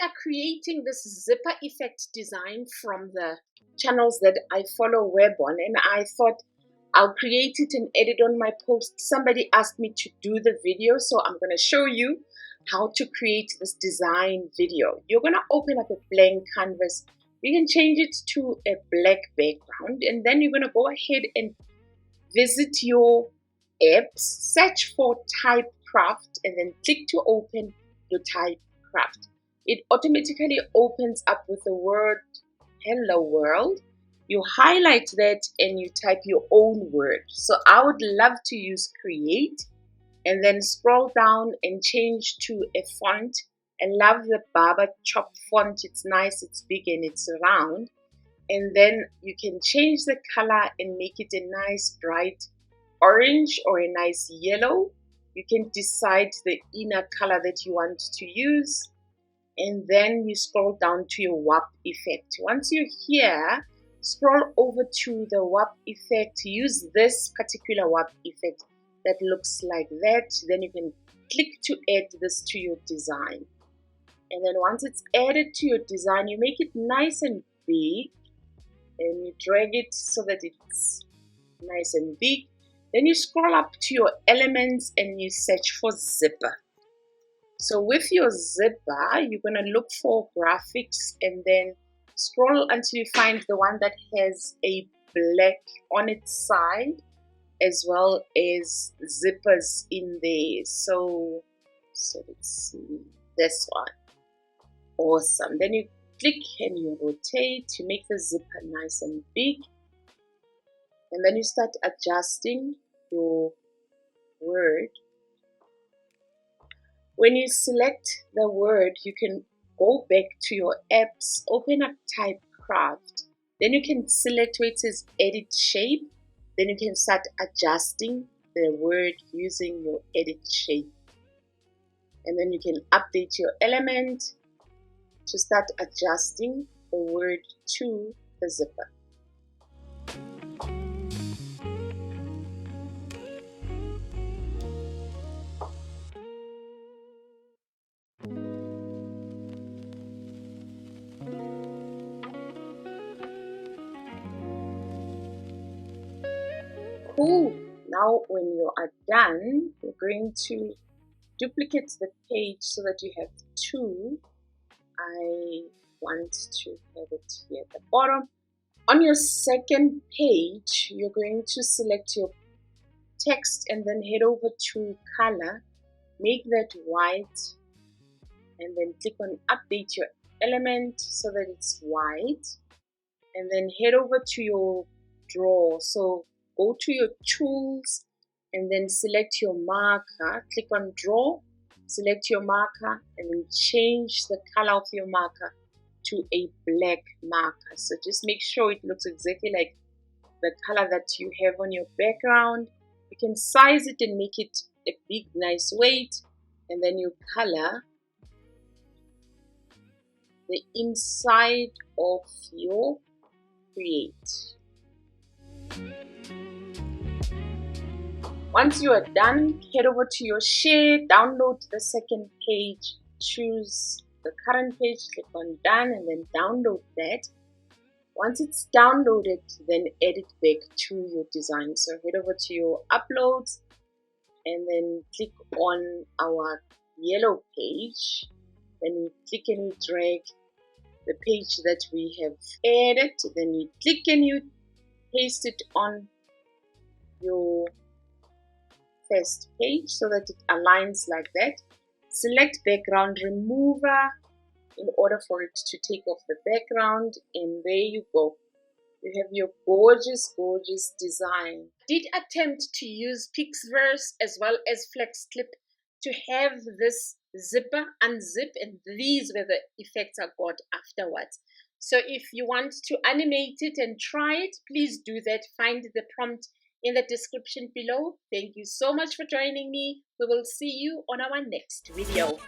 are creating this zipper effect design from the channels that I follow web on, and I thought I'll create it and edit on my post. Somebody asked me to do the video, so I'm going to show you how to create this design video. You're going to open up a blank canvas. You can change it to a black background, and then you're going to go ahead and visit your apps, search for Typecraft, and then click to open your Typecraft. It automatically opens up with the word hello world. You highlight that and you type your own word. So I would love to use create, and then scroll down and change to a font. I love the Baba Chop font. It's nice, it's big, and it's round. And then you can change the color and make it a nice bright orange or a nice yellow. You can decide the inner color that you want to use. And then you scroll down to your warp effect. Once you're here, scroll over to the warp effect. Use this particular warp effect that looks like that. Then you can click to add this to your design. And then once it's added to your design, you make it nice and big. And you drag it so that it's nice and big. Then you scroll up to your elements and you search for zipper. So with your zipper, you're going to look for graphics and then scroll until you find the one that has a black on its side as well as zippers in there. So let's see, this one. Awesome. Then you click and you rotate to make the zipper nice and big. And then you start adjusting your word. When you select the word, you can go back to your apps, open up Typecraft. Then you can select where it says edit shape. Then you can start adjusting the word using your edit shape. And then you can update your element to start adjusting the word to the zipper. Cool. Now when you are done, you're going to duplicate the page so that you have two. I want to have it here at the bottom. On your second page, you're going to select your text and then head over to color. Make that white and then click on update your element so that it's white. And then head over to your draw. So go to your tools and then select your marker. Click on draw, select your marker, and then change the color of your marker to a black marker. So just make sure it looks exactly like the color that you have on your background. You can size it and make it a big nice weight, and then you color the inside of your create. Once you are done, head over to your share, download the second page, choose the current page, click on done, and then download that. Once it's downloaded, then add it back to your design. So head over to your uploads and then click on our yellow page. Then you click and you drag the page that we have added. Then you click and you paste it on your first page so that it aligns like that. Select background remover in order for it to take off the background, and there you go. You have your gorgeous design. Did attempt to use Pixverse as well as FlexClip to have this zipper unzip, and these were the effects I got afterwards. So if you want to animate it and try it, please do that. Find the prompt in the description below. Thank you so much for joining me. We will see you on our next video.